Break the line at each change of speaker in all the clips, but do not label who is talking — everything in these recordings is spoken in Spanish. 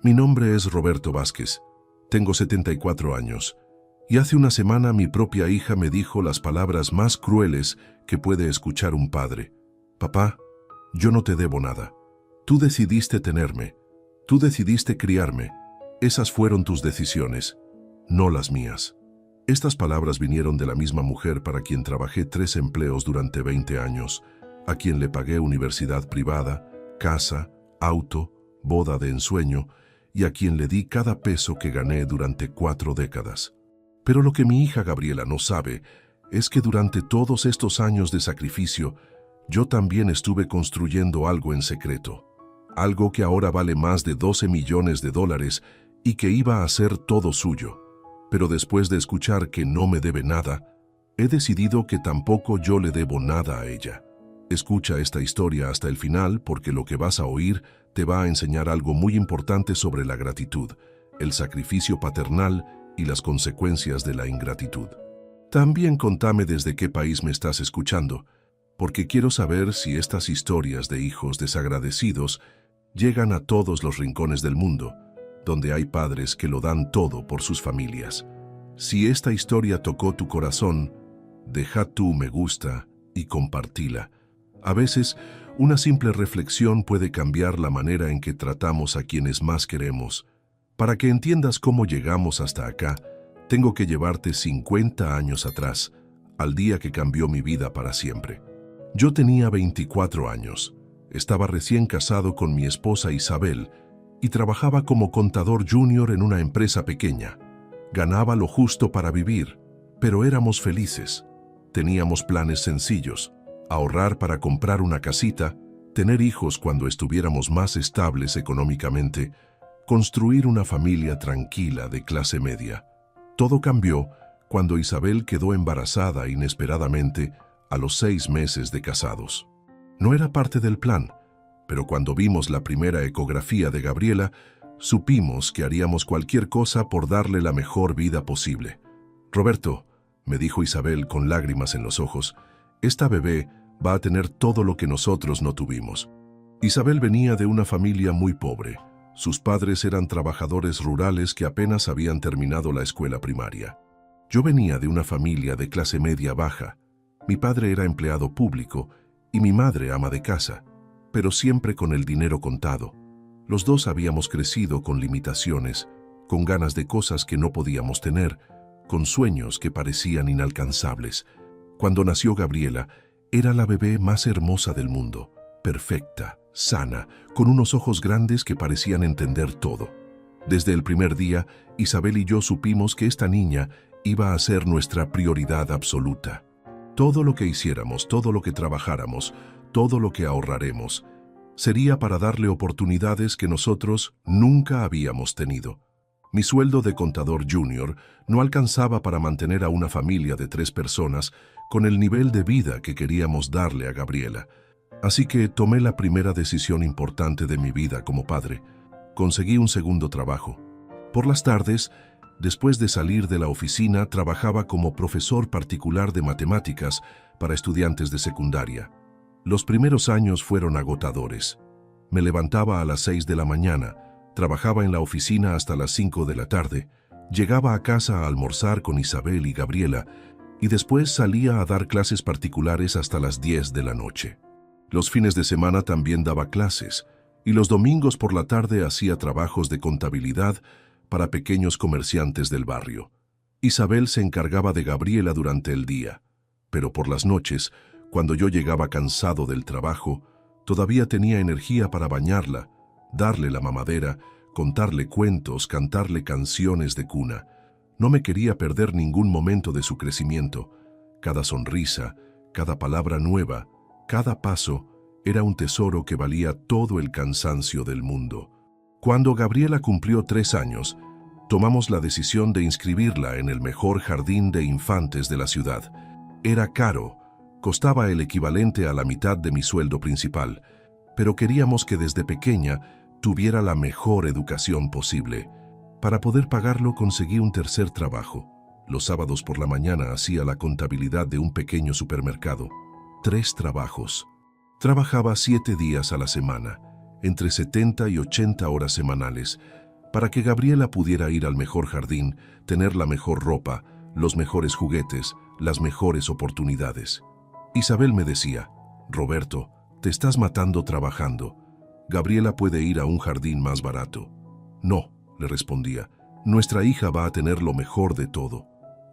Mi nombre es Roberto Vázquez. Tengo 74 años. Y hace una semana mi propia hija me dijo las palabras más crueles que puede escuchar un padre. Papá, yo no te debo nada. Tú decidiste tenerme. Tú decidiste criarme. Esas fueron tus decisiones, no las mías. Estas palabras vinieron de la misma mujer para quien trabajé 3 empleos durante 20 años, a quien le pagué universidad privada, casa, auto, boda de ensueño, y a quien le di cada peso que gané durante 4 décadas. Pero lo que mi hija Gabriela no sabe es que durante todos estos años de sacrificio, yo también estuve construyendo algo en secreto. Algo que ahora vale más de $12 millones y que iba a ser todo suyo. Pero después de escuchar que no me debe nada, he decidido que tampoco yo le debo nada a ella. Escucha esta historia hasta el final porque lo que vas a oír te va a enseñar algo muy importante sobre la gratitud, el sacrificio paternal y las consecuencias de la ingratitud. También contame desde qué país me estás escuchando, porque quiero saber si estas historias de hijos desagradecidos llegan a todos los rincones del mundo, donde hay padres que lo dan todo por sus familias. Si esta historia tocó tu corazón, deja tu me gusta y compartila. A veces, una simple reflexión puede cambiar la manera en que tratamos a quienes más queremos. Para que entiendas cómo llegamos hasta acá, tengo que llevarte 50 años atrás, al día que cambió mi vida para siempre. Yo tenía 24 años, estaba recién casado con mi esposa Isabel y trabajaba como contador junior en una empresa pequeña. Ganaba lo justo para vivir, pero éramos felices. Teníamos planes sencillos: ahorrar para comprar una casita, tener hijos cuando estuviéramos más estables económicamente, construir una familia tranquila de clase media. Todo cambió cuando Isabel quedó embarazada inesperadamente a los 6 meses de casados. No era parte del plan, pero cuando vimos la primera ecografía de Gabriela, supimos que haríamos cualquier cosa por darle la mejor vida posible. Roberto, me dijo Isabel con lágrimas en los ojos, esta bebé va a tener todo lo que nosotros no tuvimos. Isabel venía de una familia muy pobre. Sus padres eran trabajadores rurales que apenas habían terminado la escuela primaria. Yo venía de una familia de clase media baja. Mi padre era empleado público y mi madre ama de casa, pero siempre con el dinero contado. Los dos habíamos crecido con limitaciones, con ganas de cosas que no podíamos tener, con sueños que parecían inalcanzables. Cuando nació Gabriela, era la bebé más hermosa del mundo, perfecta, sana, con unos ojos grandes que parecían entender todo. Desde el primer día, Isabel y yo supimos que esta niña iba a ser nuestra prioridad absoluta. Todo lo que hiciéramos, todo lo que trabajáramos, todo lo que ahorraremos, sería para darle oportunidades que nosotros nunca habíamos tenido. Mi sueldo de contador junior no alcanzaba para mantener a una familia de 3 personas con el nivel de vida que queríamos darle a Gabriela. Así que tomé la primera decisión importante de mi vida como padre. Conseguí un segundo trabajo. Por las tardes, después de salir de la oficina, trabajaba como profesor particular de matemáticas para estudiantes de secundaria. Los primeros años fueron agotadores. Me levantaba a las 6 de la mañana, trabajaba en la oficina hasta las 5 de la tarde, llegaba a casa a almorzar con Isabel y Gabriela y después salía a dar clases particulares hasta las 10 de la noche. Los fines de semana también daba clases y los domingos por la tarde hacía trabajos de contabilidad para pequeños comerciantes del barrio. Isabel se encargaba de Gabriela durante el día, pero por las noches, cuando yo llegaba cansado del trabajo, todavía tenía energía para bañarla, darle la mamadera, contarle cuentos, cantarle canciones de cuna. No me quería perder ningún momento de su crecimiento. Cada sonrisa, cada palabra nueva, cada paso era un tesoro que valía todo el cansancio del mundo. Cuando Gabriela cumplió 3 años, tomamos la decisión de inscribirla en el mejor jardín de infantes de la ciudad. Era caro, costaba el equivalente a la mitad de mi sueldo principal, pero queríamos que desde pequeña tuviera la mejor educación posible. Para poder pagarlo conseguí un tercer trabajo. Los sábados por la mañana hacía la contabilidad de un pequeño supermercado. 3 trabajos. Trabajaba 7 días a la semana, entre 70 y 80 horas semanales, para que Gabriela pudiera ir al mejor jardín, tener la mejor ropa, los mejores juguetes, las mejores oportunidades. Isabel me decía, Roberto, te estás matando trabajando. Gabriela puede ir a un jardín más barato. No, le respondía, nuestra hija va a tener lo mejor de todo.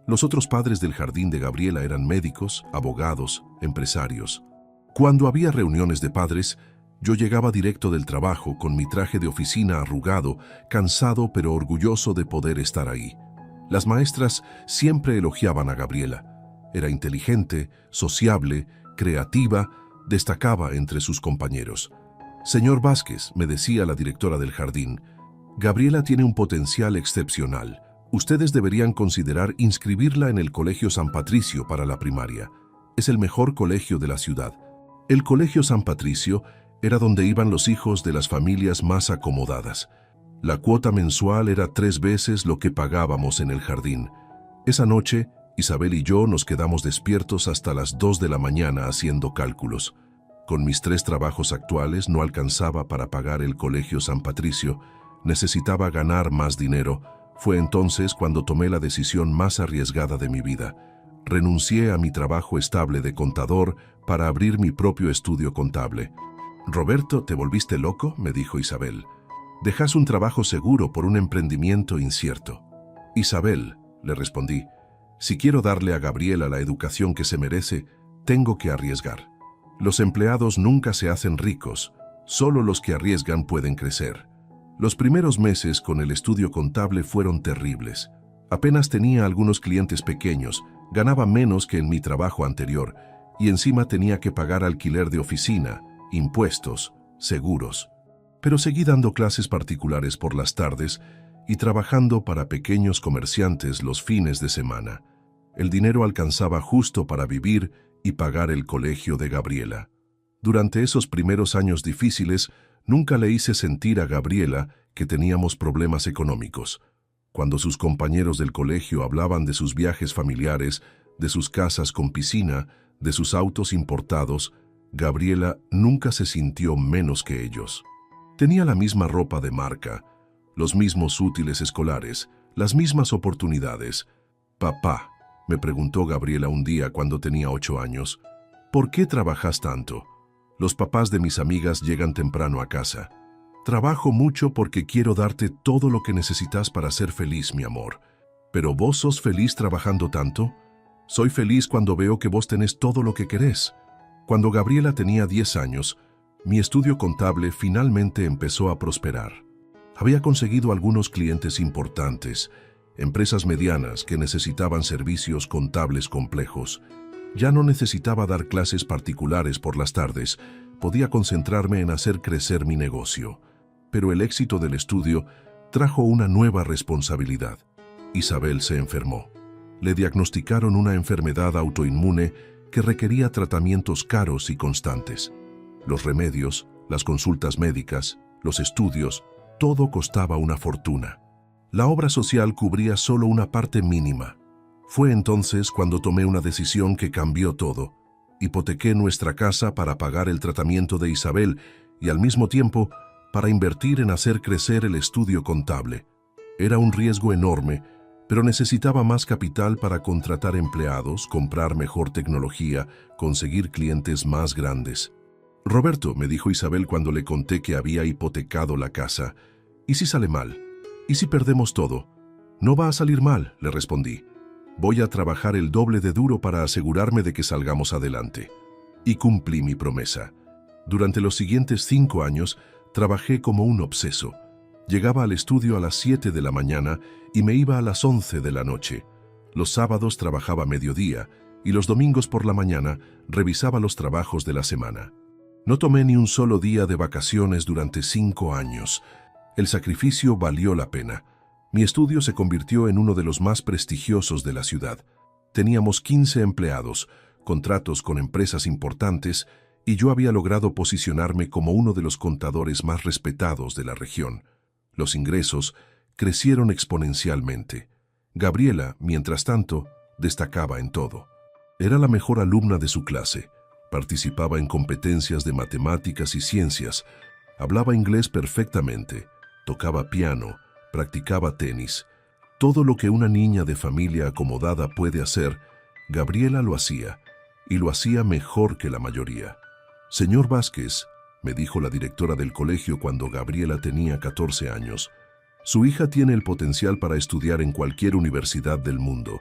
Los otros padres del jardín de Gabriela eran médicos, abogados, empresarios. Cuando había reuniones de padres, yo llegaba directo del trabajo con mi traje de oficina arrugado, cansado pero orgulloso de poder estar ahí. Las maestras siempre elogiaban a Gabriela. Era inteligente, sociable, creativa, destacaba entre sus compañeros. Señor Vázquez, me decía la directora del jardín, Gabriela tiene un potencial excepcional. Ustedes deberían considerar inscribirla en el Colegio San Patricio para la primaria. Es el mejor colegio de la ciudad. El Colegio San Patricio era donde iban los hijos de las familias más acomodadas. La cuota mensual era 3 veces lo que pagábamos en el jardín. Esa noche, Isabel y yo nos quedamos despiertos hasta las 2 de la mañana haciendo cálculos. Con mis 3 trabajos actuales no alcanzaba para pagar el Colegio San Patricio. Necesitaba ganar más dinero. Fue entonces cuando tomé la decisión más arriesgada de mi vida. Renuncié a mi trabajo estable de contador para abrir mi propio estudio contable. «Roberto, ¿te volviste loco?», me dijo Isabel. «Dejas un trabajo seguro por un emprendimiento incierto». «Isabel», le respondí, «si quiero darle a Gabriela la educación que se merece, tengo que arriesgar. Los empleados nunca se hacen ricos, solo los que arriesgan pueden crecer». Los primeros meses con el estudio contable fueron terribles. Apenas tenía algunos clientes pequeños, ganaba menos que en mi trabajo anterior y encima tenía que pagar alquiler de oficina, impuestos, seguros. Pero seguí dando clases particulares por las tardes y trabajando para pequeños comerciantes los fines de semana. El dinero alcanzaba justo para vivir y pagar el colegio de Gabriela. Durante esos primeros años difíciles, nunca le hice sentir a Gabriela que teníamos problemas económicos. Cuando sus compañeros del colegio hablaban de sus viajes familiares, de sus casas con piscina, de sus autos importados, Gabriela nunca se sintió menos que ellos. Tenía la misma ropa de marca, los mismos útiles escolares, las mismas oportunidades. «Papá», me preguntó Gabriela un día cuando tenía 8 años, «¿por qué trabajas tanto? Los papás de mis amigas llegan temprano a casa. Trabajo mucho porque quiero darte todo lo que necesitas para ser feliz, mi amor. ¿Pero vos sos feliz trabajando tanto? Soy feliz cuando veo que vos tenés todo lo que querés». Cuando Gabriela tenía 10 años, mi estudio contable finalmente empezó a prosperar. Había conseguido algunos clientes importantes, empresas medianas que necesitaban servicios contables complejos. Ya no necesitaba dar clases particulares por las tardes, podía concentrarme en hacer crecer mi negocio. Pero el éxito del estudio trajo una nueva responsabilidad. Isabel se enfermó. Le diagnosticaron una enfermedad autoinmune que requería tratamientos caros y constantes. Los remedios, las consultas médicas, los estudios, todo costaba una fortuna. La obra social cubría solo una parte mínima. Fue entonces cuando tomé una decisión que cambió todo. Hipotequé nuestra casa para pagar el tratamiento de Isabel y al mismo tiempo para invertir en hacer crecer el estudio contable. Era un riesgo enorme, pero necesitaba más capital para contratar empleados, comprar mejor tecnología, conseguir clientes más grandes. «Roberto», me dijo Isabel cuando le conté que había hipotecado la casa, «¿y si sale mal? ¿Y si perdemos todo?» «No va a salir mal», le respondí. «Voy a trabajar el doble de duro para asegurarme de que salgamos adelante». Y cumplí mi promesa. Durante los siguientes 5 años, trabajé como un obseso. Llegaba al estudio a las 7 de la mañana y me iba a las 11 de la noche. Los sábados trabajaba a mediodía y los domingos por la mañana revisaba los trabajos de la semana. No tomé ni un solo día de vacaciones durante 5 años. El sacrificio valió la pena. Mi estudio se convirtió en uno de los más prestigiosos de la ciudad. Teníamos 15 empleados, contratos con empresas importantes, y yo había logrado posicionarme como uno de los contadores más respetados de la región. Los ingresos crecieron exponencialmente. Gabriela, mientras tanto, destacaba en todo. Era la mejor alumna de su clase. Participaba en competencias de matemáticas y ciencias. Hablaba inglés perfectamente. Tocaba piano. practicaba tenis. Todo lo que una niña de familia acomodada puede hacer, Gabriela lo hacía, y lo hacía mejor que la mayoría. Señor Vázquez, me dijo la directora del colegio cuando Gabriela tenía 14 años, su hija tiene el potencial para estudiar en cualquier universidad del mundo.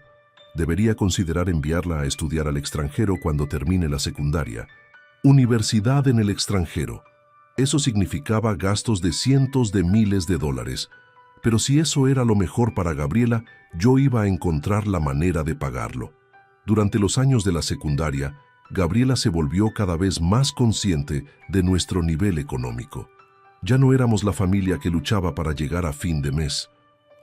Debería considerar enviarla a estudiar al extranjero cuando termine la secundaria. Universidad en el extranjero. Eso significaba gastos de cientos de miles de dólares. Pero si eso era lo mejor para Gabriela, yo iba a encontrar la manera de pagarlo. Durante los años de la secundaria, Gabriela se volvió cada vez más consciente de nuestro nivel económico. Ya no éramos la familia que luchaba para llegar a fin de mes.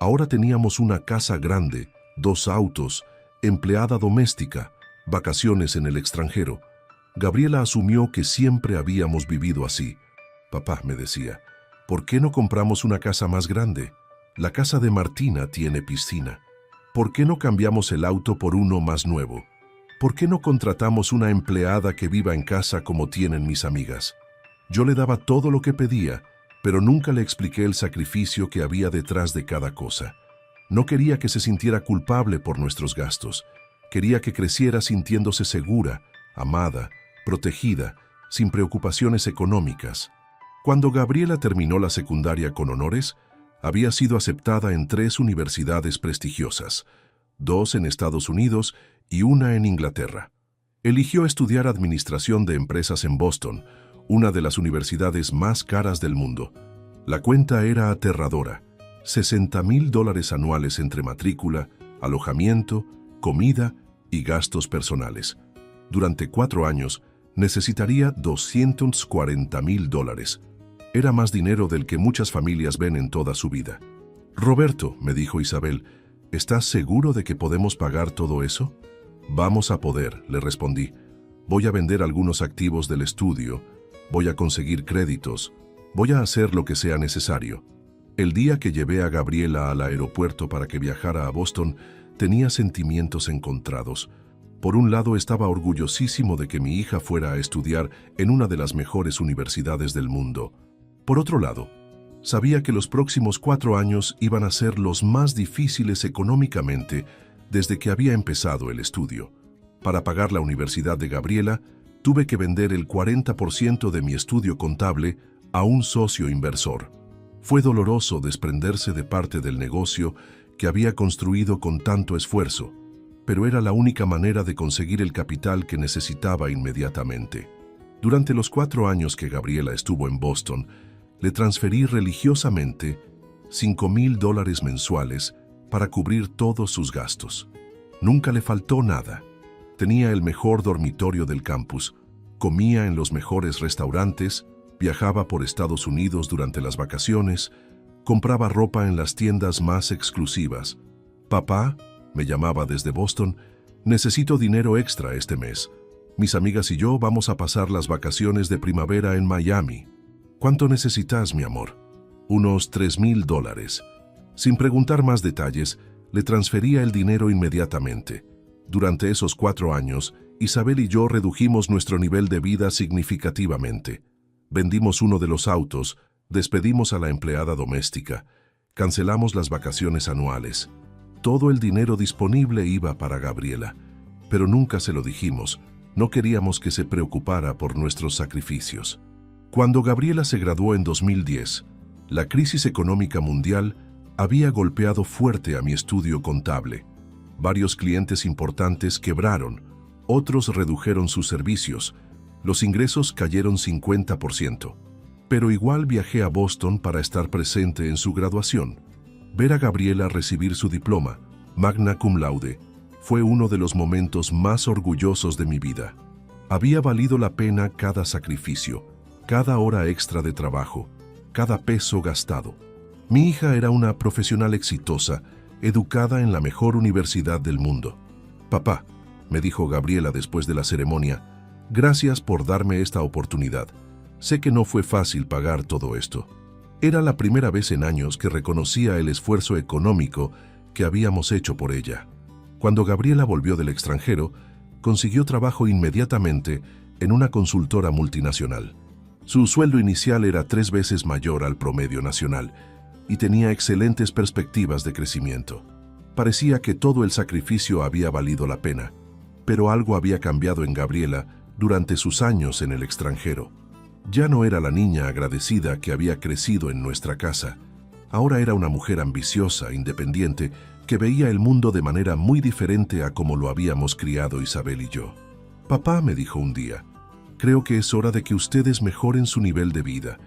Ahora teníamos una casa grande, 2 autos, empleada doméstica, vacaciones en el extranjero. Gabriela asumió que siempre habíamos vivido así. Papá, me decía, ¿por qué no compramos una casa más grande? La casa de Martina tiene piscina. ¿Por qué no cambiamos el auto por uno más nuevo? ¿Por qué no contratamos una empleada que viva en casa como tienen mis amigas? Yo le daba todo lo que pedía, pero nunca le expliqué el sacrificio que había detrás de cada cosa. No quería que se sintiera culpable por nuestros gastos. Quería que creciera sintiéndose segura, amada, protegida, sin preocupaciones económicas. Cuando Gabriela terminó la secundaria con honores, había sido aceptada en 3 universidades prestigiosas, 2 en Estados Unidos y 1 en Inglaterra. Eligió estudiar Administración de Empresas en Boston, una de las universidades más caras del mundo. La cuenta era aterradora, $60,000 anuales entre matrícula, alojamiento, comida y gastos personales. Durante 4 años necesitaría $240,000. Era más dinero del que muchas familias ven en toda su vida. Roberto, me dijo Isabel, ¿estás seguro de que podemos pagar todo eso? Vamos a poder, le respondí. Voy a vender algunos activos del estudio, voy a conseguir créditos, voy a hacer lo que sea necesario. El día que llevé a Gabriela al aeropuerto para que viajara a Boston, tenía sentimientos encontrados. Por un lado, estaba orgullosísimo de que mi hija fuera a estudiar en una de las mejores universidades del mundo. Por otro lado, sabía que los próximos 4 años iban a ser los más difíciles económicamente desde que había empezado el estudio. Para pagar la universidad de Gabriela, tuve que vender el 40% de mi estudio contable a un socio inversor. Fue doloroso desprenderse de parte del negocio que había construido con tanto esfuerzo, pero era la única manera de conseguir el capital que necesitaba inmediatamente. Durante los 4 años que Gabriela estuvo en Boston, le transferí religiosamente $5,000 mensuales para cubrir todos sus gastos. Nunca le faltó nada. Tenía el mejor dormitorio del campus, comía en los mejores restaurantes, viajaba por Estados Unidos durante las vacaciones, compraba ropa en las tiendas más exclusivas. Papá, me llamaba desde Boston, necesito dinero extra este mes. Mis amigas y yo vamos a pasar las vacaciones de primavera en Miami. ¿Cuánto necesitas, mi amor? Unos $3,000. Sin preguntar más detalles, le transfería el dinero inmediatamente. Durante esos 4 años, Isabel y yo redujimos nuestro nivel de vida significativamente. Vendimos uno de los autos, despedimos a la empleada doméstica, cancelamos las vacaciones anuales. Todo el dinero disponible iba para Gabriela, pero nunca se lo dijimos. No queríamos que se preocupara por nuestros sacrificios. Cuando Gabriela se graduó en 2010, la crisis económica mundial había golpeado fuerte a mi estudio contable. Varios clientes importantes quebraron, otros redujeron sus servicios, los ingresos cayeron 50%. Pero igual viajé a Boston para estar presente en su graduación. Ver a Gabriela recibir su diploma, magna cum laude, fue uno de los momentos más orgullosos de mi vida. Había valido la pena cada sacrificio, cada hora extra de trabajo, cada peso gastado. Mi hija era una profesional exitosa, educada en la mejor universidad del mundo. Papá, me dijo Gabriela después de la ceremonia, gracias por darme esta oportunidad. Sé que no fue fácil pagar todo esto. Era la primera vez en años que reconocía el esfuerzo económico que habíamos hecho por ella. Cuando Gabriela volvió del extranjero, consiguió trabajo inmediatamente en una consultora multinacional. Su sueldo inicial era 3 veces mayor al promedio nacional, y tenía excelentes perspectivas de crecimiento. Parecía que todo el sacrificio había valido la pena, pero algo había cambiado en Gabriela durante sus años en el extranjero. Ya no era la niña agradecida que había crecido en nuestra casa. Ahora era una mujer ambiciosa, independiente, que veía el mundo de manera muy diferente a como lo habíamos criado Isabel y yo. Papá me dijo un día, creo que es hora de que ustedes mejoren su nivel de vida.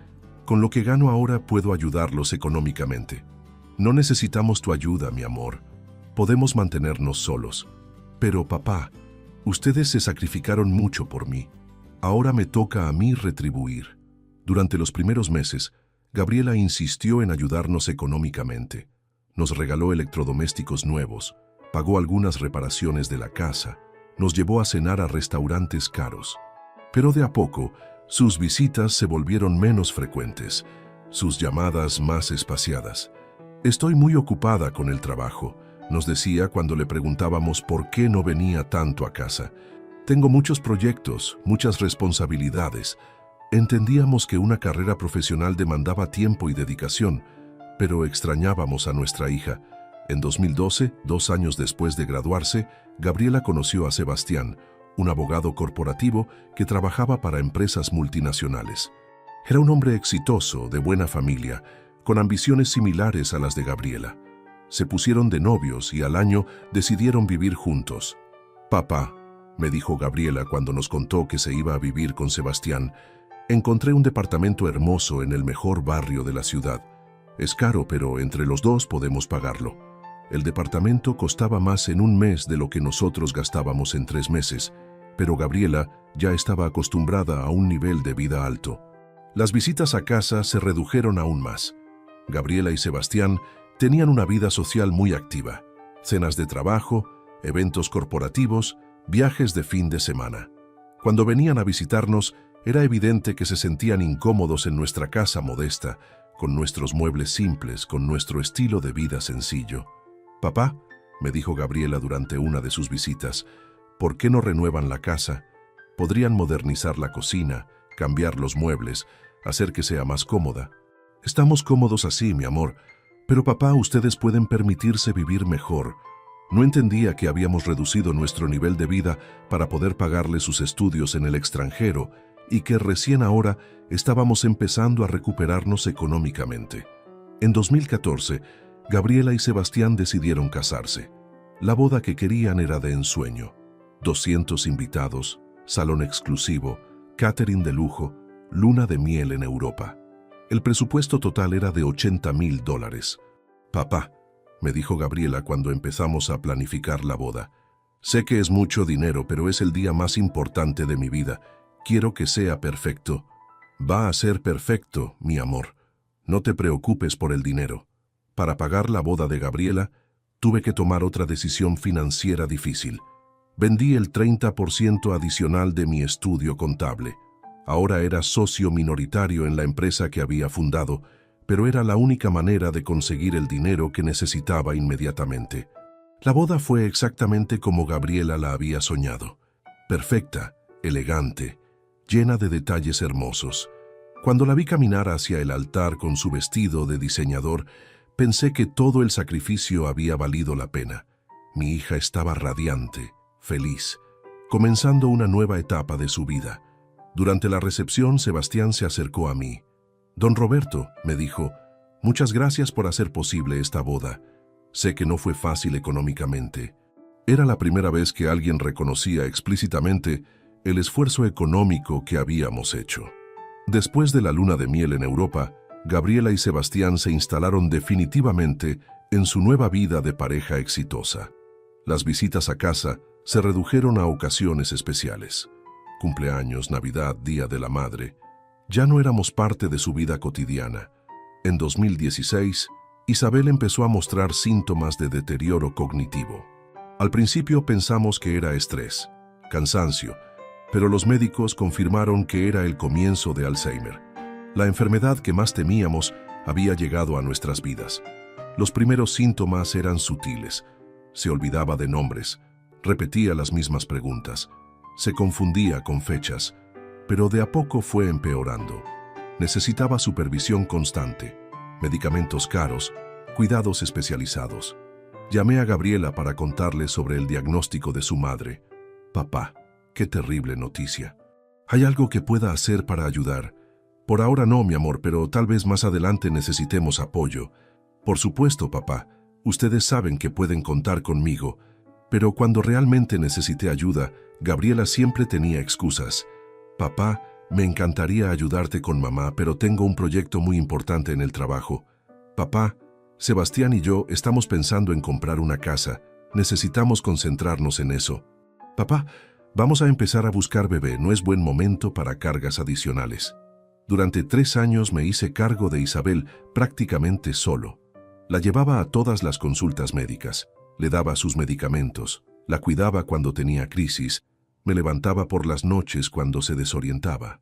Con lo que gano ahora puedo ayudarlos económicamente. No necesitamos tu ayuda, mi amor. Podemos mantenernos solos. Pero papá, ustedes se sacrificaron mucho por mí. Ahora me toca a mí retribuir. Durante los primeros meses, Gabriela insistió en ayudarnos económicamente. Nos regaló electrodomésticos nuevos, pagó algunas reparaciones de la casa, nos llevó a cenar a restaurantes caros. Pero de a poco, sus visitas se volvieron menos frecuentes, sus llamadas más espaciadas. Estoy muy ocupada con el trabajo, nos decía cuando le preguntábamos por qué no venía tanto a casa. Tengo muchos proyectos, muchas responsabilidades. Entendíamos que una carrera profesional demandaba tiempo y dedicación, pero extrañábamos a nuestra hija. En 2012, 2 años después de graduarse, Gabriela conoció a Sebastián, un abogado corporativo que trabajaba para empresas multinacionales. Era un hombre exitoso, de buena familia, con ambiciones similares a las de Gabriela. Se pusieron de novios y al año decidieron vivir juntos. «Papá», me dijo Gabriela cuando nos contó que se iba a vivir con Sebastián, «encontré un departamento hermoso en el mejor barrio de la ciudad. Es caro, pero entre los dos podemos pagarlo». El departamento costaba más en un mes de lo que nosotros gastábamos en 3 meses, pero Gabriela ya estaba acostumbrada a un nivel de vida alto. Las visitas a casa se redujeron aún más. Gabriela y Sebastián tenían una vida social muy activa, cenas de trabajo, eventos corporativos, viajes de fin de semana. Cuando venían a visitarnos, era evidente que se sentían incómodos en nuestra casa modesta, con nuestros muebles simples, con nuestro estilo de vida sencillo. «Papá», me dijo Gabriela durante una de sus visitas, «¿por qué no renuevan la casa? Podrían modernizar la cocina, cambiar los muebles, hacer que sea más cómoda». «Estamos cómodos así, mi amor, pero papá, ustedes pueden permitirse vivir mejor». No entendía que habíamos reducido nuestro nivel de vida para poder pagarle sus estudios en el extranjero y que recién ahora estábamos empezando a recuperarnos económicamente. En 2014, Gabriela y Sebastián decidieron casarse. La boda que querían era de ensueño. 200 invitados, salón exclusivo, catering de lujo, luna de miel en Europa. El presupuesto total era de $80,000. «Papá», me dijo Gabriela cuando empezamos a planificar la boda, «sé que es mucho dinero, pero es el día más importante de mi vida. Quiero que sea perfecto». «Va a ser perfecto, mi amor. No te preocupes por el dinero». Para pagar la boda de Gabriela, tuve que tomar otra decisión financiera difícil. Vendí el 30% adicional de mi estudio contable. Ahora era socio minoritario en la empresa que había fundado, pero era la única manera de conseguir el dinero que necesitaba inmediatamente. La boda fue exactamente como Gabriela la había soñado. Perfecta, elegante, llena de detalles hermosos. Cuando la vi caminar hacia el altar con su vestido de diseñador, pensé que todo el sacrificio había valido la pena. Mi hija estaba radiante, feliz, comenzando una nueva etapa de su vida. Durante la recepción, Sebastián se acercó a mí. «Don Roberto», me dijo, «muchas gracias por hacer posible esta boda. Sé que no fue fácil económicamente». Era la primera vez que alguien reconocía explícitamente el esfuerzo económico que habíamos hecho. Después de la luna de miel en Europa, Gabriela y Sebastián se instalaron definitivamente en su nueva vida de pareja exitosa. Las visitas a casa se redujeron a ocasiones especiales. Cumpleaños, Navidad, Día de la Madre. Ya no éramos parte de su vida cotidiana. En 2016, Isabel empezó a mostrar síntomas de deterioro cognitivo. Al principio pensamos que era estrés, cansancio, pero los médicos confirmaron que era el comienzo de Alzheimer. La enfermedad que más temíamos había llegado a nuestras vidas. Los primeros síntomas eran sutiles. Se olvidaba de nombres, repetía las mismas preguntas, se confundía con fechas, pero de a poco fue empeorando. Necesitaba supervisión constante. medicamentos caros, cuidados especializados. Llamé a Gabriela para contarle sobre el diagnóstico de su madre. Papá, qué terrible noticia. ¿Hay algo que pueda hacer para ayudar? Por ahora no, mi amor, pero tal vez más adelante necesitemos apoyo. Por supuesto, papá. Ustedes saben que pueden contar conmigo. Pero cuando realmente necesité ayuda, Gabriela siempre tenía excusas. Papá, me encantaría ayudarte con mamá, pero tengo un proyecto muy importante en el trabajo. Papá, Sebastián y yo estamos pensando en comprar una casa. Necesitamos concentrarnos en eso. Papá, vamos a empezar a buscar bebé. No es buen momento para cargas adicionales. Durante 3 años me hice cargo de Isabel prácticamente solo. La llevaba a todas las consultas médicas, le daba sus medicamentos, la cuidaba cuando tenía crisis, me levantaba por las noches cuando se desorientaba.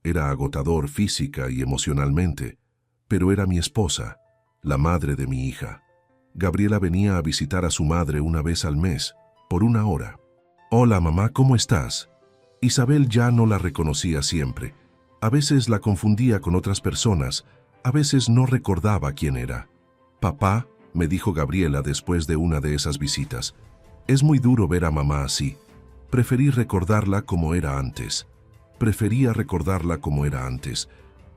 Era agotador física y emocionalmente, pero era mi esposa, la madre de mi hija. Gabriela venía a visitar a su madre una vez al mes, por 1 hora. Hola mamá, ¿cómo estás? Isabel ya no la reconocía siempre. A veces la confundía con otras personas, a veces no recordaba quién era. Papá, me dijo Gabriela después de una de esas visitas, es muy duro ver a mamá así. Preferí recordarla como era antes. Prefería recordarla como era antes.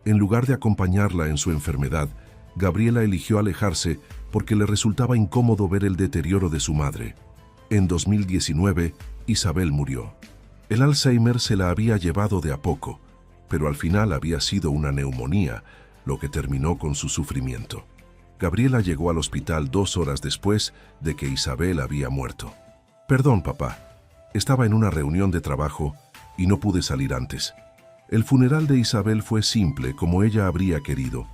En lugar de acompañarla en su enfermedad, Gabriela eligió alejarse porque le resultaba incómodo ver el deterioro de su madre. En 2019, Isabel murió. El Alzheimer se la había llevado de a poco, pero al final había sido una neumonía, lo que terminó con su sufrimiento. Gabriela llegó al hospital 2 horas después de que Isabel había muerto. Perdón, papá. Estaba en una reunión de trabajo y no pude salir antes. El funeral de Isabel fue simple, como ella habría querido.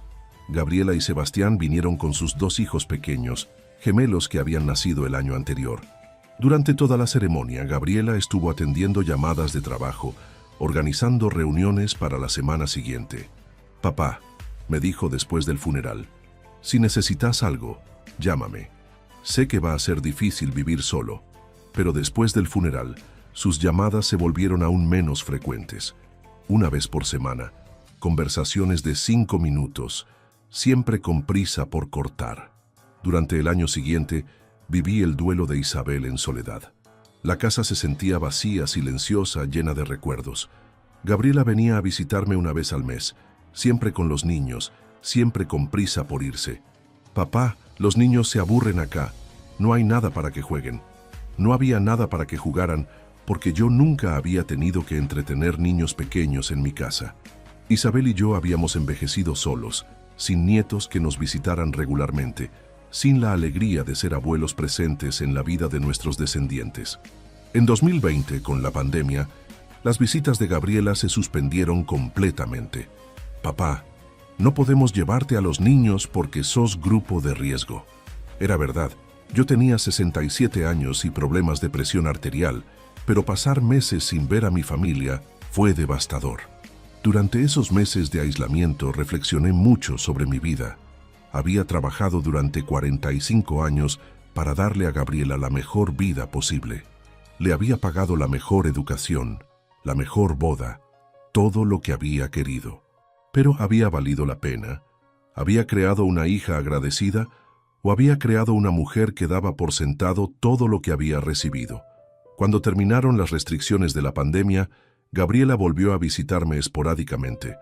Gabriela y Sebastián vinieron con sus 2 hijos pequeños, gemelos que habían nacido el año anterior. Durante toda la ceremonia, Gabriela estuvo atendiendo llamadas de trabajo, organizando reuniones para la semana siguiente. Papá, me dijo después del funeral, si necesitas algo, llámame. Sé que va a ser difícil vivir solo, pero después del funeral, sus llamadas se volvieron aún menos frecuentes. 1 vez por semana, conversaciones de 5 minutos, siempre con prisa por cortar. Durante el año siguiente, viví el duelo de Isabel en soledad. La casa se sentía vacía, silenciosa, llena de recuerdos. Gabriela venía a visitarme 1 vez al mes, siempre con los niños, siempre con prisa por irse. Papá, los niños se aburren acá, no hay nada para que jueguen. No había nada para que jugaran, porque yo nunca había tenido que entretener niños pequeños en mi casa. Isabel y yo habíamos envejecido solos, sin nietos que nos visitaran regularmente, sin la alegría de ser abuelos presentes en la vida de nuestros descendientes. En 2020, con la pandemia, las visitas de Gabriela se suspendieron completamente. Papá, no podemos llevarte a los niños porque sos grupo de riesgo. Era verdad, yo tenía 67 años y problemas de presión arterial, pero pasar meses sin ver a mi familia fue devastador. Durante esos meses de aislamiento reflexioné mucho sobre mi vida. Había trabajado durante 45 años para darle a Gabriela la mejor vida posible. Le había pagado la mejor educación, la mejor boda, todo lo que había querido. Pero ¿había valido la pena? ¿Había creado una hija agradecida o había creado una mujer que daba por sentado todo lo que había recibido? Cuando terminaron las restricciones de la pandemia, Gabriela volvió a visitarme esporádicamente,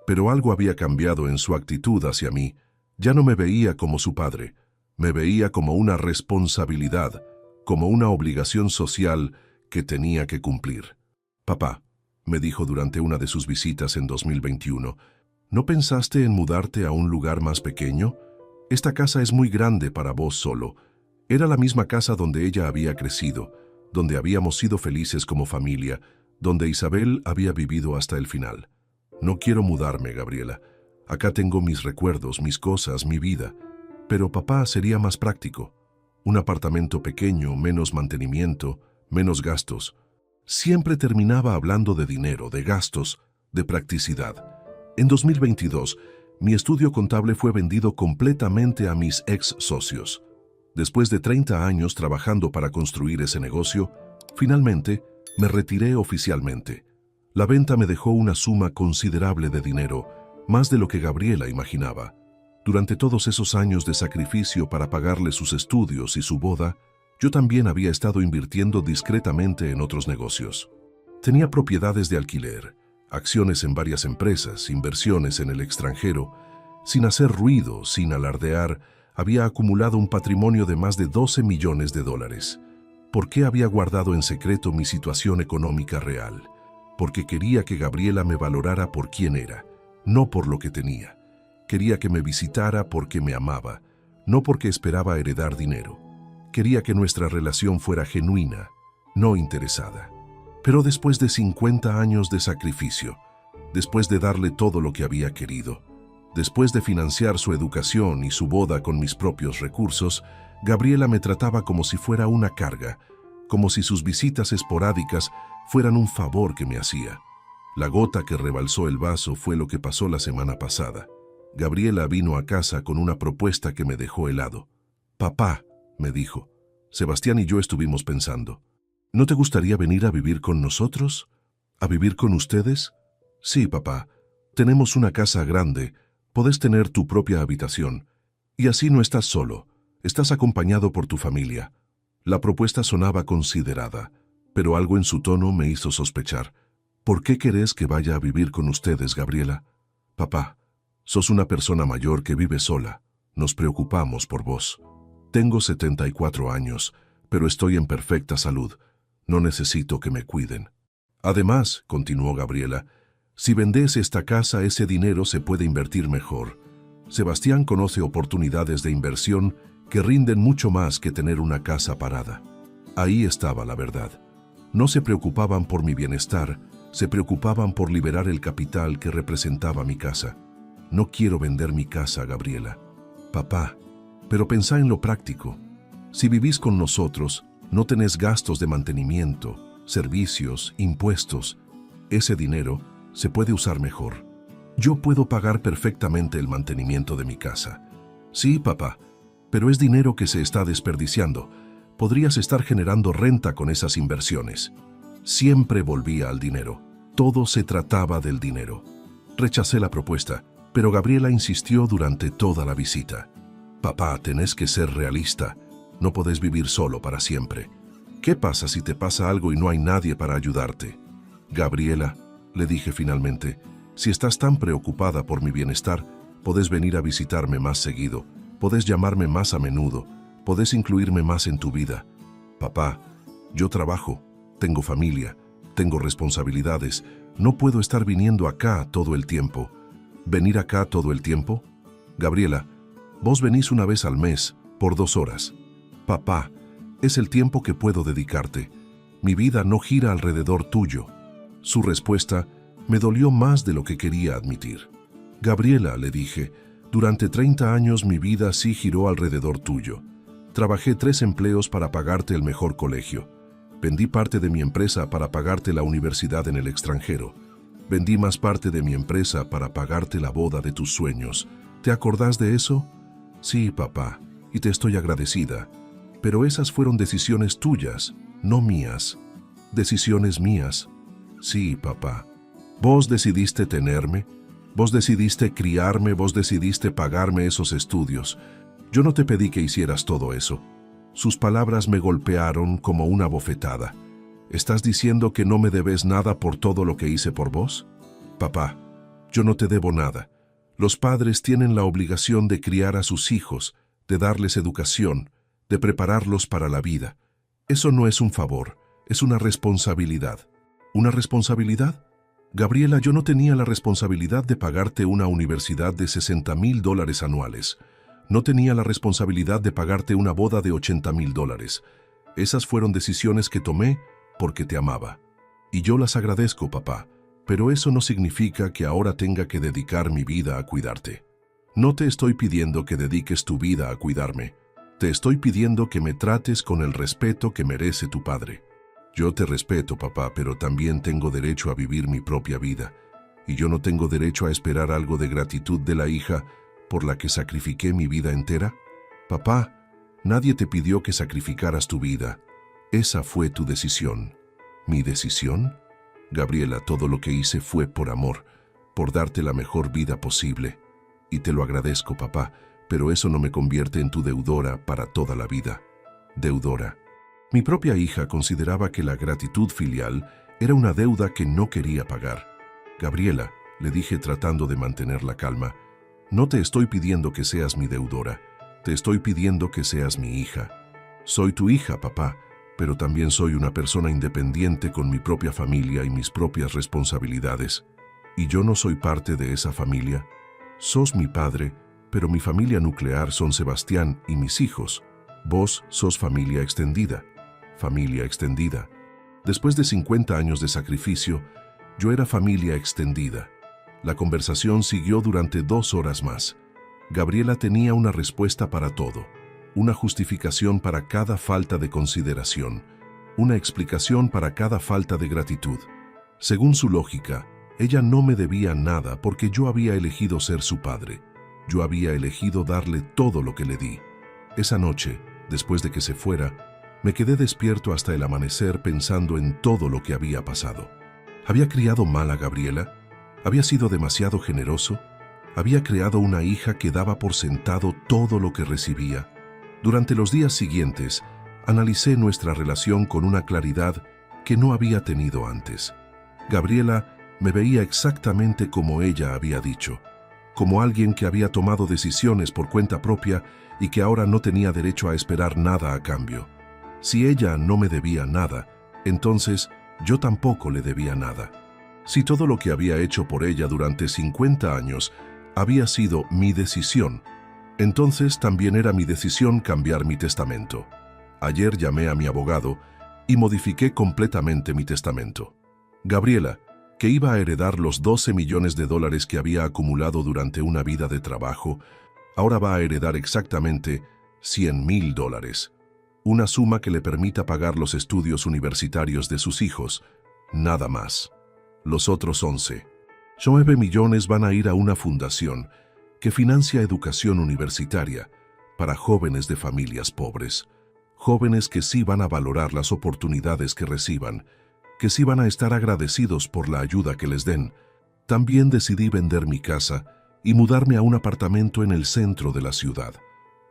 pero algo había cambiado en su actitud hacia mí. Ya no me veía como su padre, me veía como una responsabilidad, como una obligación social que tenía que cumplir. Papá, me dijo durante una de sus visitas en 2021, ¿no pensaste en mudarte a un lugar más pequeño? Esta casa es muy grande para vos solo. Era la misma casa donde ella había crecido, donde habíamos sido felices como familia, donde Isabel había vivido hasta el final. No quiero mudarme, Gabriela. Acá tengo mis recuerdos, mis cosas, mi vida. Pero papá, sería más práctico. Un apartamento pequeño, menos mantenimiento, menos gastos. Siempre terminaba hablando de dinero, de gastos, de practicidad. En 2022, mi estudio contable fue vendido completamente a mis ex socios. Después de 30 años trabajando para construir ese negocio, finalmente me retiré oficialmente. La venta me dejó una suma considerable de dinero, más de lo que Gabriela imaginaba. Durante todos esos años de sacrificio para pagarle sus estudios y su boda, yo también había estado invirtiendo discretamente en otros negocios. Tenía propiedades de alquiler, acciones en varias empresas, inversiones en el extranjero. Sin hacer ruido, sin alardear, había acumulado un patrimonio de más de 12 millones de dólares. ¿Por qué había guardado en secreto mi situación económica real? Porque quería que Gabriela me valorara por quién era, no por lo que tenía. Quería que me visitara porque me amaba, no porque esperaba heredar dinero. Quería que nuestra relación fuera genuina, no interesada. Pero después de 50 años de sacrificio, después de darle todo lo que había querido, después de financiar su educación y su boda con mis propios recursos, Gabriela me trataba como si fuera una carga, como si sus visitas esporádicas fueran un favor que me hacía. La gota que rebalsó el vaso fue lo que pasó la semana pasada. Gabriela vino a casa con una propuesta que me dejó helado. «Papá», me dijo, «Sebastián y yo estuvimos pensando. ¿No te gustaría venir a vivir con nosotros? ¿A vivir con ustedes?» «Sí, papá. Tenemos una casa grande. Podés tener tu propia habitación. Y así no estás solo. Estás acompañado por tu familia». La propuesta sonaba considerada, pero algo en su tono me hizo sospechar. «¿Por qué querés que vaya a vivir con ustedes, Gabriela?» «Papá, sos una persona mayor que vive sola. Nos preocupamos por vos. Tengo 74 años, pero estoy en perfecta salud. No necesito que me cuiden. Además», continuó Gabriela, «si vendés esta casa, ese dinero se puede invertir mejor. Sebastián conoce oportunidades de inversión que rinden mucho más que tener una casa parada». Ahí estaba la verdad. No se preocupaban por mi bienestar, se preocupaban por liberar el capital que representaba mi casa. «No quiero vender mi casa, Gabriela». «Papá, pero pensá en lo práctico. Si vivís con nosotros, no tenés gastos de mantenimiento, servicios, impuestos. Ese dinero se puede usar mejor. Yo puedo pagar perfectamente el mantenimiento de mi casa». «Sí, papá, pero es dinero que se está desperdiciando. Podrías estar generando renta con esas inversiones». Siempre volvía al dinero. Todo se trataba del dinero. Rechacé la propuesta, pero Gabriela insistió durante toda la visita. «Papá, tenés que ser realista. No podés vivir solo para siempre. ¿Qué pasa si te pasa algo y no hay nadie para ayudarte?» «Gabriela», le dije finalmente, «si estás tan preocupada por mi bienestar, podés venir a visitarme más seguido, podés llamarme más a menudo, podés incluirme más en tu vida. Papá, yo trabajo, tengo familia, tengo responsabilidades, no puedo estar viniendo acá todo el tiempo». «¿Venir acá todo el tiempo?» «Gabriela, vos venís una vez al mes, por 2 horas. Papá, es el tiempo que puedo dedicarte. Mi vida no gira alrededor tuyo». Su respuesta me dolió más de lo que quería admitir. «Gabriela», le dije, «durante 30 años mi vida sí giró alrededor tuyo. Trabajé 3 empleos para pagarte el mejor colegio. Vendí parte de mi empresa para pagarte la universidad en el extranjero. Vendí más parte de mi empresa para pagarte la boda de tus sueños. ¿Te acordás de eso?» «Sí, papá, y te estoy agradecida. Pero esas fueron decisiones tuyas, no mías». «¿Decisiones mías?» «Sí, papá. Vos decidiste tenerme, vos decidiste criarme, vos decidiste pagarme esos estudios. Yo no te pedí que hicieras todo eso». Sus palabras me golpearon como una bofetada. «¿Estás diciendo que no me debes nada por todo lo que hice por vos?» «Papá, yo no te debo nada. Los padres tienen la obligación de criar a sus hijos, de darles educación, de prepararlos para la vida. Eso no es un favor, es una responsabilidad». «¿Una responsabilidad?» «Gabriela, yo no tenía la responsabilidad de pagarte una universidad de $60,000 anuales. No tenía la responsabilidad de pagarte una boda de $80,000. Esas fueron decisiones que tomé porque te amaba. Y yo las agradezco, papá, pero eso no significa que ahora tenga que dedicar mi vida a cuidarte. No te estoy pidiendo que dediques tu vida a cuidarme. Te estoy pidiendo que me trates con el respeto que merece tu padre. Yo te respeto, papá, pero también tengo derecho a vivir mi propia vida. Y yo no tengo derecho a esperar algo de gratitud de la hija por la que sacrifiqué mi vida entera. Papá, nadie te pidió que sacrificaras tu vida. Esa fue tu decisión». «¿Mi decisión?» «Gabriela, todo lo que hice fue por amor, por darte la mejor vida posible. Y te lo agradezco, papá, pero eso no me convierte en tu deudora para toda la vida. Deudora. Mi propia hija consideraba que la gratitud filial era una deuda que no quería pagar. Gabriela, le dije tratando de mantener la calma, no te estoy pidiendo que seas mi deudora, te estoy pidiendo que seas mi hija. Soy tu hija, papá, pero también soy una persona independiente con mi propia familia y mis propias responsabilidades. ¿Y yo no soy parte de esa familia? Sos mi padre, pero mi familia nuclear son Sebastián y mis hijos. Vos sos familia extendida. Familia extendida. Después de 50 años de sacrificio, yo era familia extendida. La conversación siguió durante 2 horas más. Gabriela tenía una respuesta para todo, una justificación para cada falta de consideración, una explicación para cada falta de gratitud. Según su lógica, ella no me debía nada porque yo había elegido ser su padre. Yo había elegido darle todo lo que le di. Esa noche, después de que se fuera, me quedé despierto hasta el amanecer pensando en todo lo que había pasado. ¿Había criado mal a Gabriela? ¿Había sido demasiado generoso? ¿Había creado una hija que daba por sentado todo lo que recibía? Durante los días siguientes, analicé nuestra relación con una claridad que no había tenido antes. Gabriela me veía exactamente como ella había dicho, como alguien que había tomado decisiones por cuenta propia y que ahora no tenía derecho a esperar nada a cambio. Si ella no me debía nada, entonces yo tampoco le debía nada. Si todo lo que había hecho por ella durante 50 años había sido mi decisión, entonces también era mi decisión cambiar mi testamento. Ayer llamé a mi abogado y modifiqué completamente mi testamento. Gabriela, que iba a heredar los 12 millones de dólares que había acumulado durante una vida de trabajo, ahora va a heredar exactamente $100,000. Una suma que le permita pagar los estudios universitarios de sus hijos, nada más. Los otros 9 millones van a ir a una fundación que financia educación universitaria para jóvenes de familias pobres, jóvenes que sí van a valorar las oportunidades que reciban, que sí van a estar agradecidos por la ayuda que les den. También decidí vender mi casa y mudarme a un apartamento en el centro de la ciudad.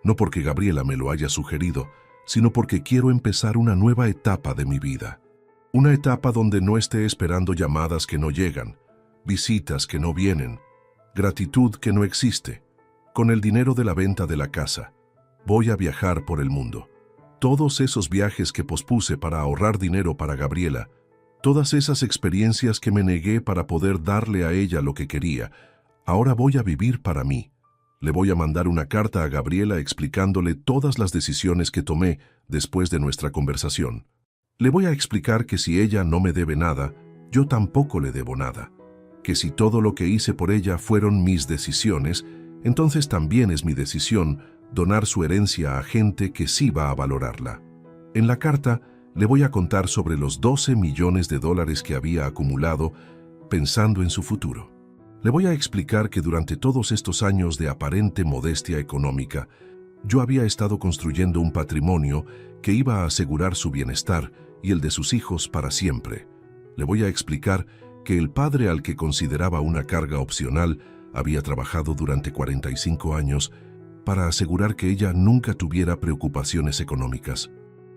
No porque Gabriela me lo haya sugerido, sino porque quiero empezar una nueva etapa de mi vida. Una etapa donde no esté esperando llamadas que no llegan, visitas que no vienen, gratitud que no existe. Con el dinero de la venta de la casa, voy a viajar por el mundo. Todos esos viajes que pospuse para ahorrar dinero para Gabriela, todas esas experiencias que me negué para poder darle a ella lo que quería, ahora voy a vivir para mí. Le voy a mandar una carta a Gabriela explicándole todas las decisiones que tomé después de nuestra conversación. Le voy a explicar que si ella no me debe nada, yo tampoco le debo nada. Que si todo lo que hice por ella fueron mis decisiones, entonces también es mi decisión donar su herencia a gente que sí va a valorarla. En la carta, le voy a contar sobre los 12 millones de dólares que había acumulado pensando en su futuro. Le voy a explicar que durante todos estos años de aparente modestia económica, yo había estado construyendo un patrimonio que iba a asegurar su bienestar y el de sus hijos para siempre. Le voy a explicar que el padre al que consideraba una carga opcional había trabajado durante 45 años para asegurar que ella nunca tuviera preocupaciones económicas,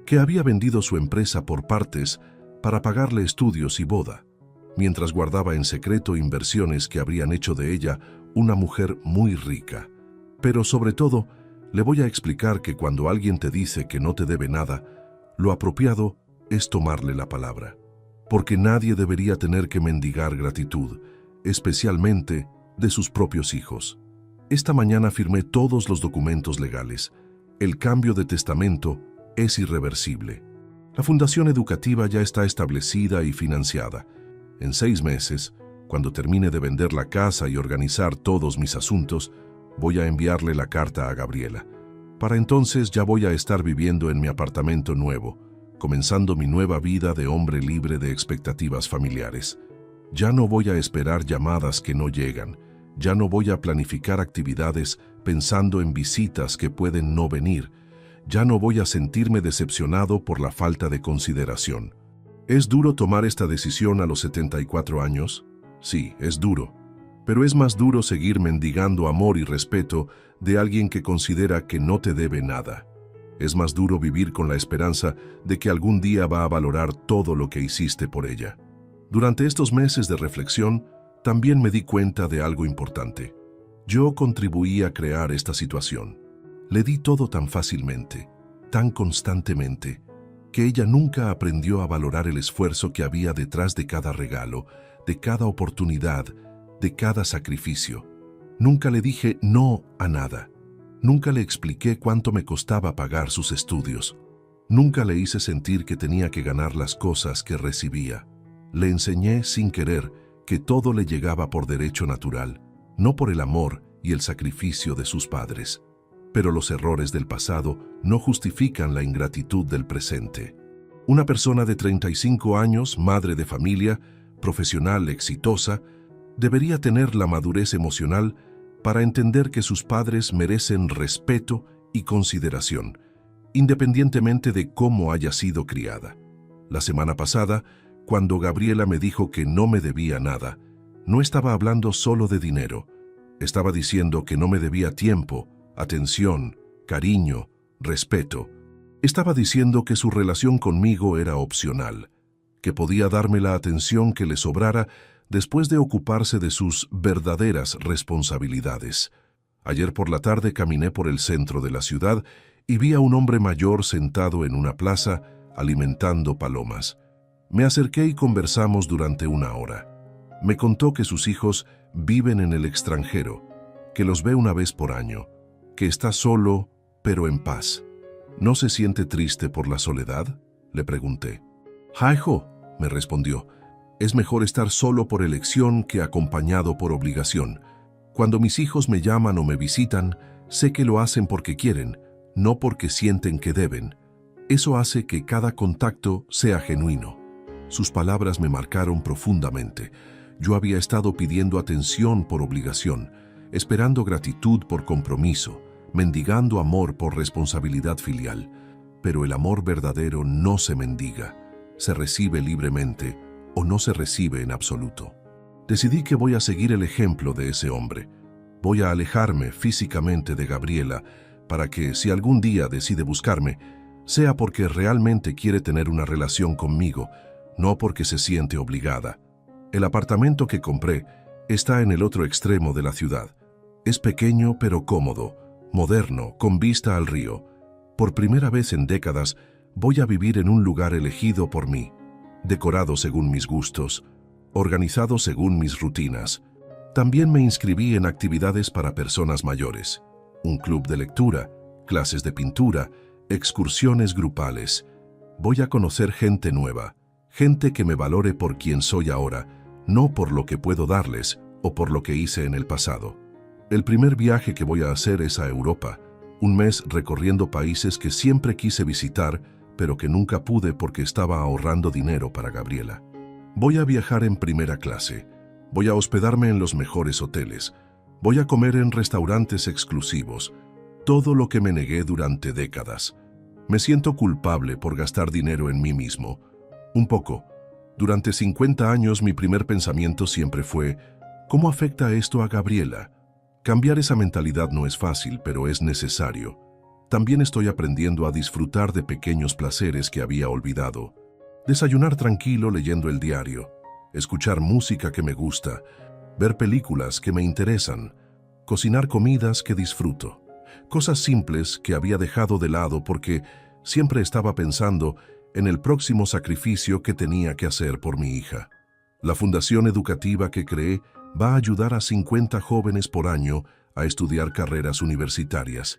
que había vendido su empresa por partes para pagarle estudios y boda, mientras guardaba en secreto inversiones que habrían hecho de ella una mujer muy rica. Pero sobre todo, le voy a explicar que cuando alguien te dice que no te debe nada, lo apropiado es tomarle la palabra, porque nadie debería tener que mendigar gratitud, especialmente de sus propios hijos. Esta mañana firmé todos los documentos legales. El cambio de testamento es irreversible. La fundación educativa ya está establecida y financiada. En 6 meses, cuando termine de vender la casa y organizar todos mis asuntos, voy a enviarle la carta a Gabriela. Para entonces ya voy a estar viviendo en mi apartamento nuevo, comenzando mi nueva vida de hombre libre de expectativas familiares. Ya no voy a esperar llamadas que no llegan. Ya no voy a planificar actividades pensando en visitas que pueden no venir. Ya no voy a sentirme decepcionado por la falta de consideración. ¿Es duro tomar esta decisión a los 74 años? Sí, es duro. Pero es más duro seguir mendigando amor y respeto de alguien que considera que no te debe nada. Es más duro vivir con la esperanza de que algún día va a valorar todo lo que hiciste por ella. Durante estos meses de reflexión, también me di cuenta de algo importante. Yo contribuí a crear esta situación. Le di todo tan fácilmente, tan constantemente, que ella nunca aprendió a valorar el esfuerzo que había detrás de cada regalo, de cada oportunidad, de cada sacrificio. Nunca le dije no a nada. Nunca le expliqué cuánto me costaba pagar sus estudios. Nunca le hice sentir que tenía que ganar las cosas que recibía. Le enseñé sin querer que todo le llegaba por derecho natural, no por el amor y el sacrificio de sus padres. Pero los errores del pasado no justifican la ingratitud del presente. Una persona de 35 años, madre de familia, profesional exitosa, debería tener la madurez emocional para entender que sus padres merecen respeto y consideración, independientemente de cómo haya sido criada. La semana pasada, cuando Gabriela me dijo que no me debía nada, no estaba hablando solo de dinero. Estaba diciendo que no me debía tiempo, atención, cariño, respeto. Estaba diciendo que su relación conmigo era opcional, que podía darme la atención que le sobrara después de ocuparse de sus verdaderas responsabilidades. Ayer por la tarde caminé por el centro de la ciudad y vi a un hombre mayor sentado en una plaza alimentando palomas. Me acerqué y conversamos durante una hora. Me contó que sus hijos viven en el extranjero, que los ve una vez por año, que está solo, pero en paz. ¿No se siente triste por la soledad?, le pregunté. «Jaijo», me respondió, «es mejor estar solo por elección que acompañado por obligación. Cuando mis hijos me llaman o me visitan, sé que lo hacen porque quieren, no porque sienten que deben. Eso hace que cada contacto sea genuino». Sus palabras me marcaron profundamente. Yo había estado pidiendo atención por obligación, esperando gratitud por compromiso, mendigando amor por responsabilidad filial. Pero el amor verdadero no se mendiga, se recibe libremente o no se recibe en absoluto. Decidí que voy a seguir el ejemplo de ese hombre. Voy a alejarme físicamente de Gabriela para que, si algún día decide buscarme, sea porque realmente quiere tener una relación conmigo, no porque se siente obligada. El apartamento que compré está en el otro extremo de la ciudad. Es pequeño pero cómodo, moderno, con vista al río. Por primera vez en décadas, voy a vivir en un lugar elegido por mí, decorado según mis gustos, organizado según mis rutinas. También me inscribí en actividades para personas mayores, un club de lectura, clases de pintura, excursiones grupales. Voy a conocer gente nueva, gente que me valore por quien soy ahora, no por lo que puedo darles o por lo que hice en el pasado. El primer viaje que voy a hacer es a Europa, un mes recorriendo países que siempre quise visitar, pero que nunca pude porque estaba ahorrando dinero para Gabriela. Voy a viajar en primera clase, voy a hospedarme en los mejores hoteles, voy a comer en restaurantes exclusivos, todo lo que me negué durante décadas. Me siento culpable por gastar dinero en mí mismo. Un poco. Durante 50 años mi primer pensamiento siempre fue, ¿cómo afecta esto a Gabriela? Cambiar esa mentalidad no es fácil, pero es necesario. También estoy aprendiendo a disfrutar de pequeños placeres que había olvidado. Desayunar tranquilo leyendo el diario, escuchar música que me gusta, ver películas que me interesan, cocinar comidas que disfruto. Cosas simples que había dejado de lado porque siempre estaba pensando en el próximo sacrificio que tenía que hacer por mi hija. La fundación educativa que creé va a ayudar a 50 jóvenes por año a estudiar carreras universitarias.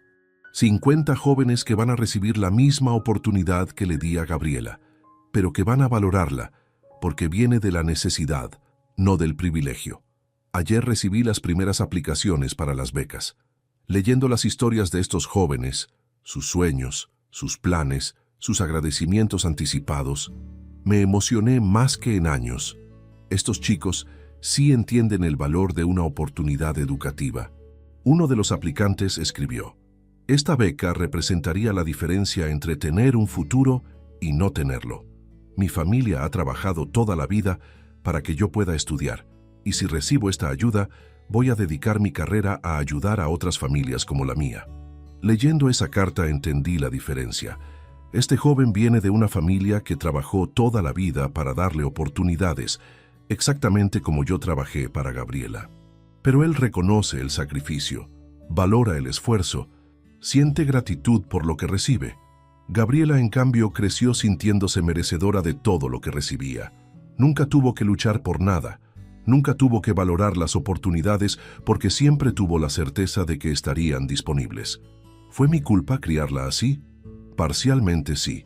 50 jóvenes que van a recibir la misma oportunidad que le di a Gabriela, pero que van a valorarla porque viene de la necesidad, no del privilegio. Ayer recibí las primeras aplicaciones para las becas. Leyendo las historias de estos jóvenes, sus sueños, sus planes, sus agradecimientos anticipados, me emocioné más que en años. Estos chicos sí entienden el valor de una oportunidad educativa. Uno de los aplicantes escribió, «Esta beca representaría la diferencia entre tener un futuro y no tenerlo. Mi familia ha trabajado toda la vida para que yo pueda estudiar, y si recibo esta ayuda, voy a dedicar mi carrera a ayudar a otras familias como la mía. Leyendo esa carta entendí la diferencia. Este joven viene de una familia que trabajó toda la vida para darle oportunidades, exactamente como yo trabajé para Gabriela. Pero él reconoce el sacrificio, valora el esfuerzo, siente gratitud por lo que recibe. Gabriela, en cambio, creció sintiéndose merecedora de todo lo que recibía. Nunca tuvo que luchar por nada, nunca tuvo que valorar las oportunidades porque siempre tuvo la certeza de que estarían disponibles. ¿Fue mi culpa criarla así? Parcialmente sí.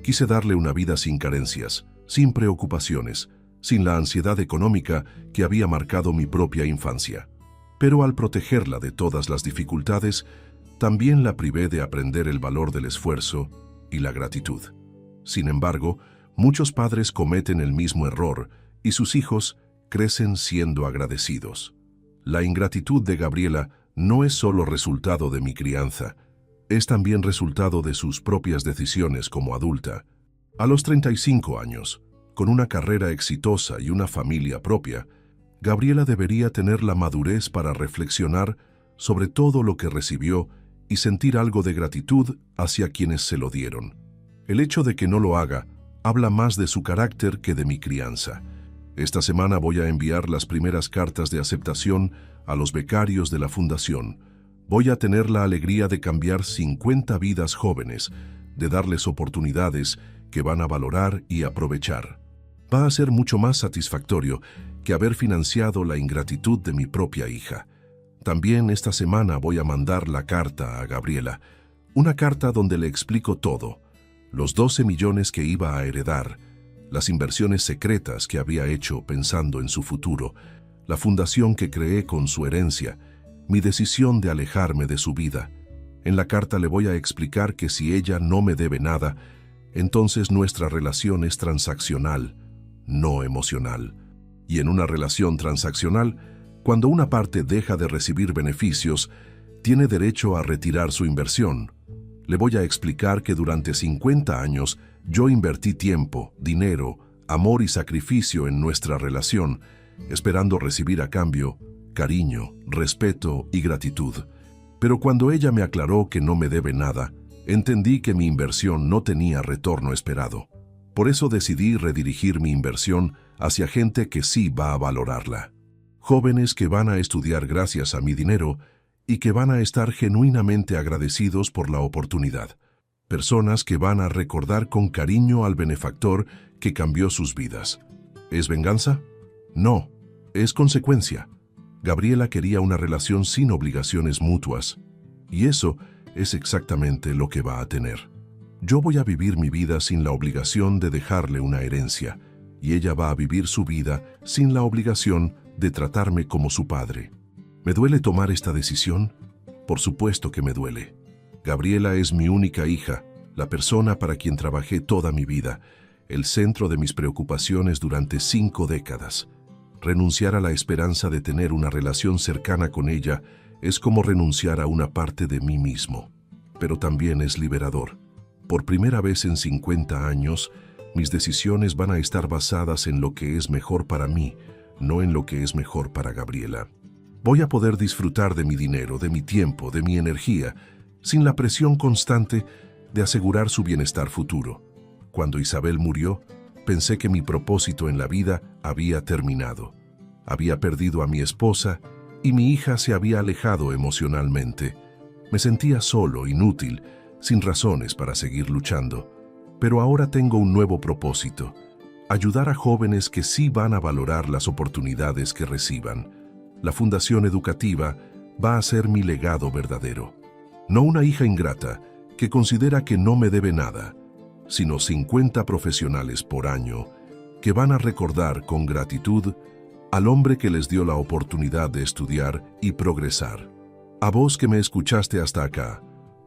Quise darle una vida sin carencias, sin preocupaciones, sin la ansiedad económica que había marcado mi propia infancia. Pero al protegerla de todas las dificultades, también la privé de aprender el valor del esfuerzo y la gratitud. Sin embargo, muchos padres cometen el mismo error y sus hijos crecen siendo agradecidos. La ingratitud de Gabriela no es solo resultado de mi crianza, es también resultado de sus propias decisiones como adulta. A los 35 años, con una carrera exitosa y una familia propia, Gabriela debería tener la madurez para reflexionar sobre todo lo que recibió y sentir algo de gratitud hacia quienes se lo dieron. El hecho de que no lo haga habla más de su carácter que de mi crianza. Esta semana voy a enviar las primeras cartas de aceptación a los becarios de la Fundación. Voy a tener la alegría de cambiar 50 vidas jóvenes, de darles oportunidades que van a valorar y aprovechar. Va a ser mucho más satisfactorio que haber financiado la ingratitud de mi propia hija. También esta semana voy a mandar la carta a Gabriela, una carta donde le explico todo, los 12 millones que iba a heredar, las inversiones secretas que había hecho pensando en su futuro, la fundación que creé con su herencia, mi decisión de alejarme de su vida. En la carta le voy a explicar que si ella no me debe nada, entonces nuestra relación es transaccional, no emocional. Y en una relación transaccional, cuando una parte deja de recibir beneficios, tiene derecho a retirar su inversión. Le voy a explicar que durante 50 años yo invertí tiempo, dinero, amor y sacrificio en nuestra relación, esperando recibir a cambio cariño, respeto y gratitud. Pero cuando ella me aclaró que no me debe nada, entendí que mi inversión no tenía retorno esperado. Por eso decidí redirigir mi inversión hacia gente que sí va a valorarla. Jóvenes que van a estudiar gracias a mi dinero y que van a estar genuinamente agradecidos por la oportunidad. Personas que van a recordar con cariño al benefactor que cambió sus vidas. ¿Es venganza? No, es consecuencia. Gabriela quería una relación sin obligaciones mutuas, y eso es exactamente lo que va a tener. Yo voy a vivir mi vida sin la obligación de dejarle una herencia, y ella va a vivir su vida sin la obligación de tratarme como su padre. ¿Me duele tomar esta decisión? Por supuesto que me duele. Gabriela es mi única hija, la persona para quien trabajé toda mi vida, el centro de mis preocupaciones durante 5 décadas. Renunciar a la esperanza de tener una relación cercana con ella es como renunciar a una parte de mí mismo, pero también es liberador. Por primera vez en 50 años, mis decisiones van a estar basadas en lo que es mejor para mí, no en lo que es mejor para Gabriela. Voy a poder disfrutar de mi dinero, de mi tiempo, de mi energía, sin la presión constante de asegurar su bienestar futuro. Cuando Isabel murió, pensé que mi propósito en la vida había terminado. Había perdido a mi esposa y mi hija se había alejado emocionalmente. Me sentía solo, inútil, sin razones para seguir luchando. Pero ahora tengo un nuevo propósito: ayudar a jóvenes que sí van a valorar las oportunidades que reciban. La Fundación Educativa va a ser mi legado verdadero. No una hija ingrata que considera que no me debe nada, sino 50 profesionales por año que van a recordar con gratitud al hombre que les dio la oportunidad de estudiar y progresar. A vos que me escuchaste hasta acá,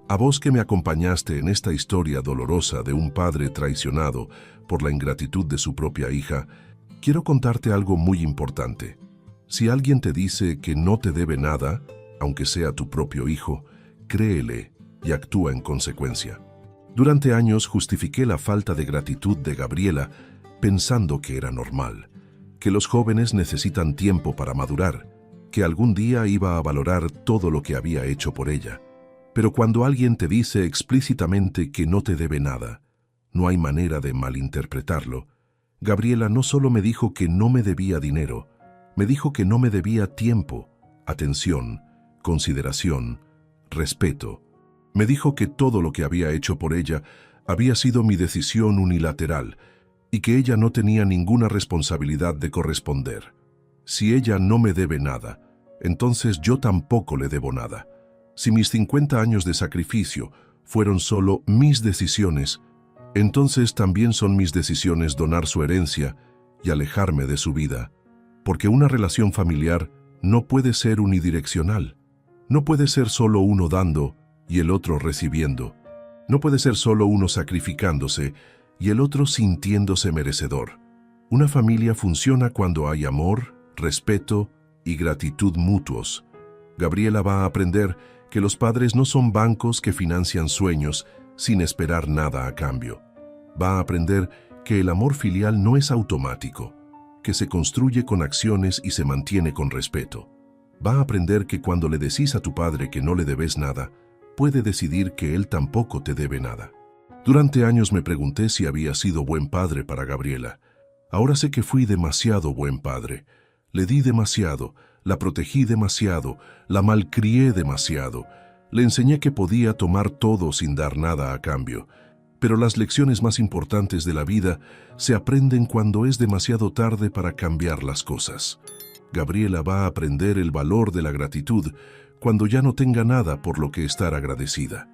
a vos que me acompañaste en esta historia dolorosa de un padre traicionado por la ingratitud de su propia hija, quiero contarte algo muy importante. Si alguien te dice que no te debe nada, aunque sea tu propio hijo, créele y actúa en consecuencia. Durante años justifiqué la falta de gratitud de Gabriela pensando que era normal, que los jóvenes necesitan tiempo para madurar, que algún día iba a valorar todo lo que había hecho por ella. Pero cuando alguien te dice explícitamente que no te debe nada, no hay manera de malinterpretarlo. Gabriela no solo me dijo que no me debía dinero, me dijo que no me debía tiempo, atención, consideración, respeto. Me dijo que todo lo que había hecho por ella había sido mi decisión unilateral y que ella no tenía ninguna responsabilidad de corresponder. Si ella no me debe nada, entonces yo tampoco le debo nada. Si mis 50 años de sacrificio fueron solo mis decisiones, entonces también son mis decisiones donar su herencia y alejarme de su vida, porque una relación familiar no puede ser unidireccional. No puede ser solo uno dando y el otro recibiendo. No puede ser solo uno sacrificándose y el otro sintiéndose merecedor. Una familia funciona cuando hay amor, respeto y gratitud mutuos. Gabriela va a aprender que los padres no son bancos que financian sueños sin esperar nada a cambio. Va a aprender que el amor filial no es automático, que se construye con acciones y se mantiene con respeto. Va a aprender que cuando le decís a tu padre que no le debes nada, puede decidir que él tampoco te debe nada. Durante años me pregunté si había sido buen padre para Gabriela. Ahora sé que fui demasiado buen padre. Le di demasiado, la protegí demasiado, la malcrié demasiado. Le enseñé que podía tomar todo sin dar nada a cambio. Pero las lecciones más importantes de la vida se aprenden cuando es demasiado tarde para cambiar las cosas. Gabriela va a aprender el valor de la gratitud cuando ya no tenga nada por lo que estar agradecida.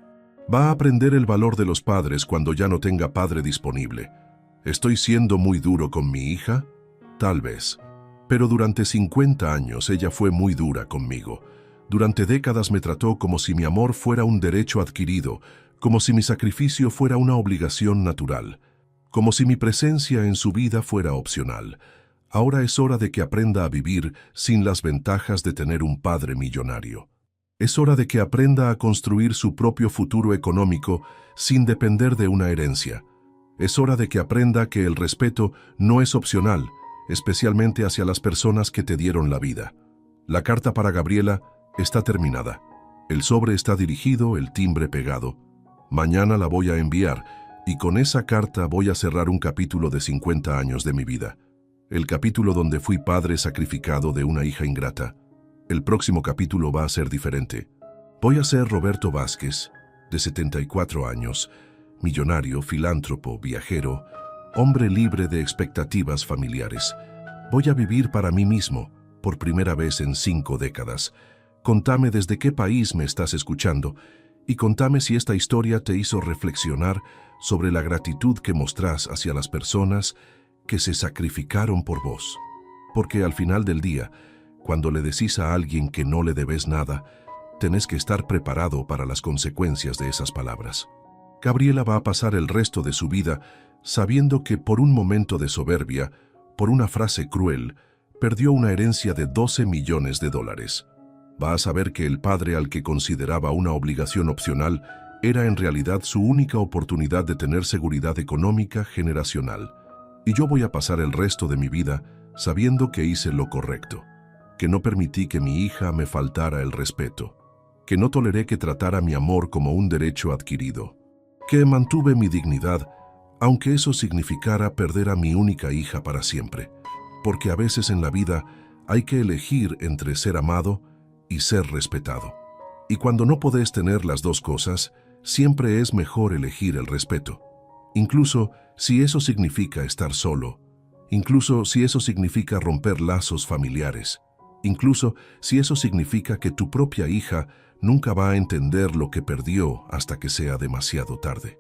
Va a aprender el valor de los padres cuando ya no tenga padre disponible. ¿Estoy siendo muy duro con mi hija? Tal vez. Pero durante 50 años ella fue muy dura conmigo. Durante décadas me trató como si mi amor fuera un derecho adquirido, como si mi sacrificio fuera una obligación natural, como si mi presencia en su vida fuera opcional. Ahora es hora de que aprenda a vivir sin las ventajas de tener un padre millonario. Es hora de que aprenda a construir su propio futuro económico sin depender de una herencia. Es hora de que aprenda que el respeto no es opcional, especialmente hacia las personas que te dieron la vida. La carta para Gabriela está terminada. El sobre está dirigido, el timbre pegado. Mañana la voy a enviar y con esa carta voy a cerrar un capítulo de 50 años de mi vida. El capítulo donde fui padre sacrificado de una hija ingrata. El próximo capítulo va a ser diferente. Voy a ser Roberto Vázquez, de 74 años, millonario, filántropo, viajero, hombre libre de expectativas familiares. Voy a vivir para mí mismo, por primera vez en 5 décadas. Contame desde qué país me estás escuchando y contame si esta historia te hizo reflexionar sobre la gratitud que mostrás hacia las personas que se sacrificaron por vos. Porque al final del día, cuando le decís a alguien que no le debes nada, tenés que estar preparado para las consecuencias de esas palabras. Gabriela va a pasar el resto de su vida sabiendo que por un momento de soberbia, por una frase cruel, perdió una herencia de $12 millones. Va a saber que el padre al que consideraba una obligación opcional era en realidad su única oportunidad de tener seguridad económica generacional. Y yo voy a pasar el resto de mi vida sabiendo que hice lo correcto, que no permití que mi hija me faltara el respeto, que no toleré que tratara mi amor como un derecho adquirido, que mantuve mi dignidad, aunque eso significara perder a mi única hija para siempre, porque a veces en la vida hay que elegir entre ser amado y ser respetado. Y cuando no podés tener las dos cosas, siempre es mejor elegir el respeto, incluso si eso significa estar solo, incluso si eso significa romper lazos familiares, incluso si eso significa que tu propia hija nunca va a entender lo que perdió hasta que sea demasiado tarde.